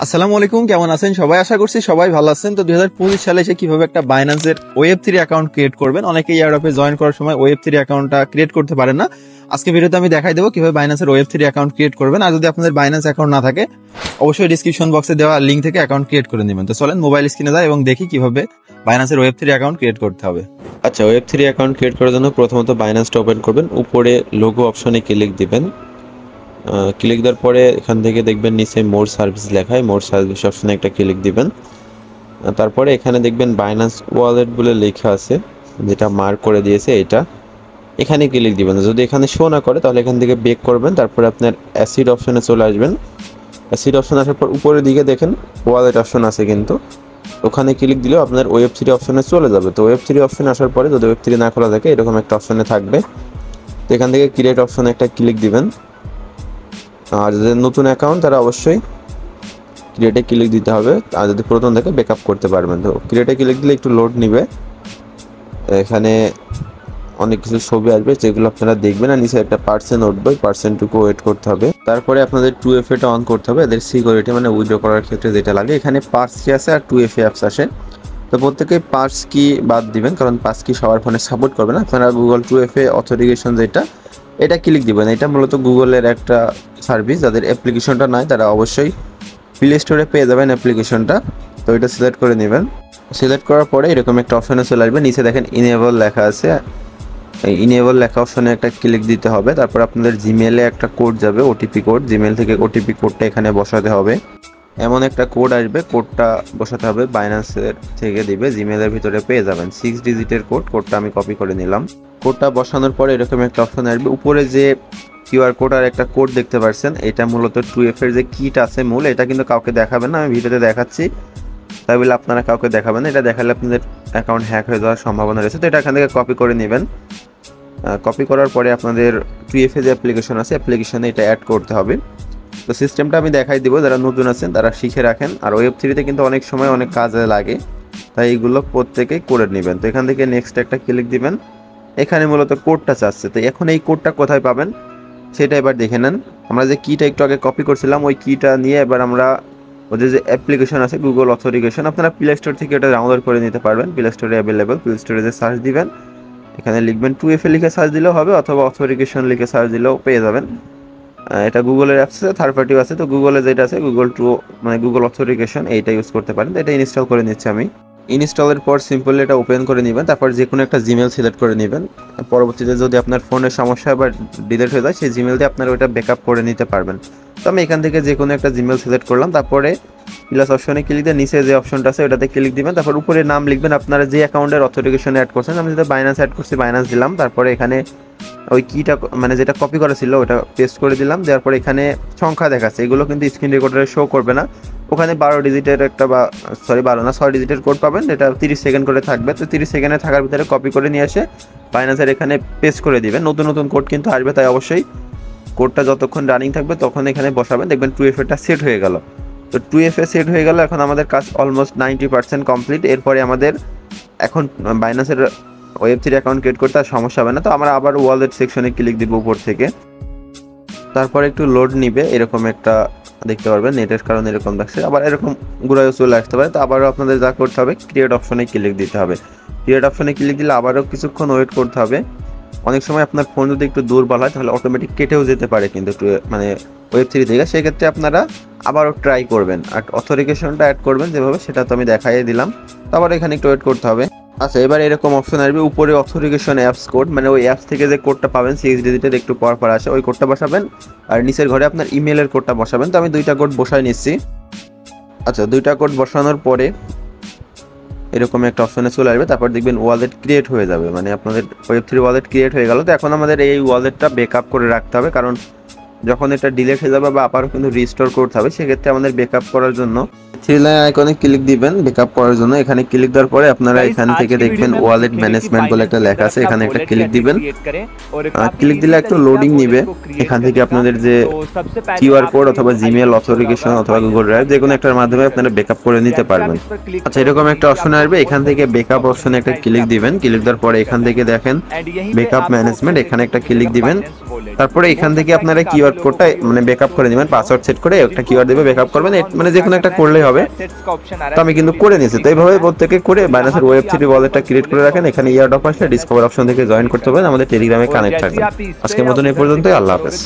আসসালামু আলাইকুম, কেমন আছেন সবাই? আশা করছি সবাই ভালো আছেন। তো 2025 সালে এসে কিভাবে একটা বাইন্যান্সের Web3 অ্যাকাউন্ট ক্রিয়েট করবেন, অনেকেই এয়ারড্রপে জয়েন করার সময় Web3 অ্যাকাউন্টটা ক্রিয়েট করতে পারেন না। আজকে ভিডিওতে আমি দেখাই দেবো কিভাবে বাইন্যান্সের Web3 অ্যাকাউন্ট ক্রিয়েট করবেন। আর যদি আপনাদের বাইন্যান্স অ্যাকাউন্ট না থাকে, অবশ্যই ডিসক্রিপশন বক্সে দেওয়া লিঙ্ক থেকে অ্যাকাউন্ট ক্রিয়েট করে নেবেন। তো চলেন মোবাইল স্ক্রিনে যাই এবং দেখি কিভাবে বাইন্যান্সের Web3 অ্যাকাউন্ট ক্রিয়েট করতে হবে। আচ্ছা, Web3 অ্যাকাউন্ট ক্রিয়েট করার জন্য প্রথমত বাইন্যান্সটা ওপেন করবেন, উপরে লোগো অপশনে ক্লিক দিবেন। ক্লিক দেওয়ার পরে এখান থেকে দেখবেন নিচে মোর সার্ভিস লেখায়, মোর সার্ভিস অপশনে একটা ক্লিক দিবেন। তারপরে এখানে দেখবেন বাইন্যান্স ওয়ালেট বলে লেখা আছে, যেটা মার্ক করে দিয়েছে, এটা এখানে ক্লিক দিবেন। যদি এখানে শো না করে তাহলে এখান থেকে বেক করবেন, তারপরে আপনার অ্যাসিড অপশনে চলে আসবেন। অ্যাসিড অপশন আসার পর উপরের দিকে দেখেন ওয়ালেট অপশন আছে, কিন্তু ওখানে ক্লিক দিলেও আপনার Web3 অপশনে চলে যাবে। তো Web3 অপশনে আসার পরে যদি Web3 না খোলা থাকে এরকম একটা অপশনে থাকবে, তো এখান থেকে ক্রিয়েট অপশনে একটা ক্লিক দিবেন। আর যাদের নতুন অ্যাকাউন্ট তারা অবশ্যই ক্রিয়েটে ক্লিক দিতে হবে, আর যদি পুরাতন থাকে ব্যাকআপ করতে পারবেন। তো ক্রিয়েটে ক্লিক দিলে একটু লোড নিবে, এখানে অনেক কিছু ছবি আসবে যেগুলো আপনারা দেখবেন, আর নিচে একটা পার্সেন্ট উঠবে, পার্সেন্টটুকু ওয়েট করতে হবে। তারপরে আপনাদের 2FA অন করতে হবে, এদের সিকিউরিটি মানে উইথড্র করার ক্ষেত্রে যেটা লাগে। এখানে পাস কি আছে আর 2FA অ্যাপস আসে, তো প্রত্যেকে পাস কি বাদ দিবেন, কারণ পাস কি সবার ফোনে সাপোর্ট করবে না। আপনারা গুগল 2FA অথেন্টিকেশন যেটা, এটা ক্লিক দিবেন। এটা মূলত গুগলের একটা সার্ভিস, যাদের অ্যাপ্লিকেশনটা নাই তারা অবশ্যই প্লে স্টোরে পেয়ে যাবেন অ্যাপ্লিকেশনটা। তো এটা সিলেক্ট করে নেবেন। সিলেক্ট করার পরে এরকম একটা অপশনে চলে আসবে, নিচে দেখেন ইনেবল লেখা আছে, এই ইনেবল লেখা অপশনে একটা ক্লিক দিতে হবে। তারপর আপনাদের জিমেলে একটা কোড যাবে, ওটিপি কোড, জিমেল থেকে ওটিপি কোডটা এখানে বসাতে হবে। এমন একটা কোড আসবে, কোডটা বসাতে হবে, বাইন্যান্সের থেকে দিবে, জিমেলের ভিতরে পেয়ে যাবেন 6 ডিজিটের কোড। কোডটা আমি কপি করে নিলাম। কোডটা বসানোর পরে এরকম একটা অপশন আসবে, উপরে যে কিউআর কোড আর একটা কোড দেখতে পাচ্ছেন, এটা মূলত 2FA এর যে কিট আছে মূল, এটা কিন্তু কাউকে দেখাবেন না, আমি ভিডিওতে দেখাচ্ছি, তাই বলে আপনারা কাউকে দেখাবেন না। এটা দেখালে আপনাদের অ্যাকাউন্ট হ্যাক হয়ে যাওয়ার সম্ভাবনা রয়েছে। তো এটা এখান থেকে কপি করে নেবেন। কপি করার পরে আপনাদের 2FA যে অ্যাপ্লিকেশন আছে, অ্যাপ্লিকেশনে এটা অ্যাড করতে হবে। তো সিস্টেমটা আমি দেখাই দিব, যারা নতুন আছেন তারা শিখে রাখেন। আর Web3 কিন্তু অনেক সময় অনেক কাজে লাগে, তাই এইগুলো প্রত্যেকেই করে নেবেন। তো এখান থেকে নেক্সট একটা ক্লিক দিবেন। এখানে মূলত কোডটা চাচ্ছে, তো এখন এই কোডটা কোথায় পাবেন সেটা এবার দেখে নেন। আমরা যে কিটা একটু আগে কপি করছিলাম, ওই কিটা নিয়ে এবার আমরা ওদের যে অ্যাপ্লিকেশন আছে গুগল অথেন্টিকেশন, আপনারা প্লে স্টোর থেকে এটা ডাউনলোড করে নিতে পারবেন। প্লে স্টোরে অ্যাভেলেবেল, প্লে স্টোরে যে সার্চ দিবেন, এখানে লিখবেন 2FA লিখে সার্চ দিলেও হবে, অথবা অথেন্টিকেশন লিখে সার্চ দিলেও পেয়ে যাবেন। এটা গুগলের অ্যাপস আছে, থার্ড পার্টিও আছে। তো গুগলে যেটা আছে গুগল মানে গুগল অথেন্টিকেশন, এইটা ইউজ করতে পারেন। তো এটা ইনস্টল করে নিচ্ছি আমি। ইনস্টলের পর সিম্পলি এটা ওপেন করে নেবেন, তারপর যে কোনো একটা জিমেল সিলেক্ট করে নেবেন। পরবর্তীতে যদি আপনার ফোনের সমস্যা বা ডিলিট হয়ে যায়, সেই জিমেল দিয়ে আপনারা ওইটা ব্যাকআপ করে নিতে পারবেন। তো আমি এখান থেকে যে কোনো একটা জিমেল সিলেক্ট করলাম, তারপরে প্লাস অপশনে ক্লিক দিয়ে নিচে যে অপশনটা আছে ওটাতে ক্লিক দিবেন। তারপর উপরে নাম লিখবেন আপনারা যে অ্যাকাউন্টের অথেন্টিকেশনে অ্যাড করছেন। আমি যেটা বাইন্যান্স অ্যাড করছি বাইন্যান্স দিলাম, তারপরে এখানে ওই কিটা মানে যেটা কপি করা ছিল ওটা পেস্ট করে দিলাম। দেওয়ার পরে এখানে সংখ্যা দেখাচ্ছে, এগুলো কিন্তু স্ক্রিন রেকর্ডারে শো করবে না। ওখানে 12 ডিজিটের একটা 6 ডিজিটের কোড পাবেন, এটা 30 সেকেন্ড করে থাকবে। তো 30 সেকেন্ডে থাকার ভিতরে কপি করে নিয়ে এসে বাইন্যান্সের এখানে পেস্ট করে দিবেন। নতুন নতুন কোড কিন্তু আসবে, তাই অবশ্যই কোডটা যতক্ষণ রানিং থাকবে তখন এখানে বসাবেন। দেখবেন 2FA সেট হয়ে গেল। তো 2FA সেট হয়ে গেল, এখন আমাদের কাজ অলমোস্ট 90% কমপ্লিট। এরপরে আমাদের এখন বাইন্যান্সের Web3 অ্যাকাউন্ট ক্রিয়েট করতে আর সমস্যা হবে না। তো আমরা আবার ওয়ালেট সেকশনে ক্লিক দিব উপর থেকে, তারপর একটু লোড নিবে, এরকম একটা দেখতে পারবেন, নেটের কারণে এরকম দেখছে, আবার এরকম ঘুরায়ও চলে আসতে পারে। তো আবারও আপনাদের যা করতে হবে ক্রিয়েট অপশনে ক্লিক দিতে হবে। ক্রিয়েট অপশনে ক্লিক দিলে আবারও কিছুক্ষণ ওয়েট করতে হবে। অনেক সময় আপনার ফোন যদি একটু দুর্বল হয় তাহলে অটোমেটিক কেটেও যেতে পারে, কিন্তু মানে Web3 থেকে, সেক্ষেত্রে আপনারা আবারও ট্রাই করবেন। আর অথেন্টিকেশনটা অ্যাড করবেন যেভাবে, সেটা তো আমি দেখাইয়ে দিলাম। তো আবার এখানে একটু ওয়েট করতে হবে। আচ্ছা, এবার এরকম অপশন আসবে, উপরে অথেন্টিকেশন অ্যাপস কোড, মানে ওই অ্যাপস থেকে যে কোডটা পাবেন 6 ডিজিটের একটু পর আসে, ওই কোডটা বসাবেন। আর নিচের ঘরে আপনার ইমেলের কোডটা বসাবেন। তো আমি 2টা কোড বসাই নিচ্ছি। আচ্ছা, 2টা কোড বসানোর পরে এরকম একটা অপশনে চলে আসবে, তারপর দেখবেন ওয়ালেট ক্রিয়েট হয়ে যাবে, মানে আপনাদের Web3 ওয়ালেট ক্রিয়েট হয়ে গেল। তো এখন আমাদের এই ওয়ালেটটা ব্যাকআপ করে রাখতে হবে, কারণ যখন এটা ডিলিট হয়ে যাবে বা আবারও কিন্তু রিস্টোর করতে হবে, সেক্ষেত্রে আমাদের ব্যাকআপ করার জন্য 3 লাইন আইকনে ক্লিক দিবেন ব্যাকআপ করার জন্য। এখানে ক্লিক দেওয়ার পরে আপনারা এখান থেকে দেখবেন ওয়ালেট ম্যানেজমেন্ট বলে একটা লেখা আছে, এখানে একটা ক্লিক দিবেন। ক্লিক দিলে একটু লোডিং নিবে। এখান থেকে আপনাদের যে কিউআর কোড অথবা জিমেল অথেন্টিকেশন অথবা গুগল ড্রাইভ যে কোনো একটার মাধ্যমে আপনারা ব্যাকআপ করে নিতে পারবেন। আচ্ছা, এরকম একটা অপশন আসবে, এখান থেকে ব্যাকআপ অপশনে একটা ক্লিক দিবেন। ক্লিক দেওয়ার পরে এখান থেকে দেখেন ব্যাকআপ ম্যানেজমেন্ট, এখানে একটা ক্লিক দিবেন। তারপরে এখান থেকে আপনারা কিওয়ার্ড কোডটা মানে ব্যাকআপ করে নেবেন, পাসওয়ার্ড সেট করে একটা কিওয়ার্ড দিবে ব্যাকআপ করবেন, মানে যে কোনো একটা করলেই হবে। তো আমি কিন্তু করে নিয়েছি। তো এইভাবে প্রত্যেকে করে বাইনান্সের ওয়েব3 ওয়ালেটটা ক্রিয়েট করে রাখেন। এখানে ইয়ারড্রপ আসলে ডিসকভার অপশন থেকে জয়েন করতে পারেন, আমাদের টেলিগ্রামে কানেক্ট থাকবেন। আজকের মতন এই পর্যন্তই, আল্লাহ হাফেজ।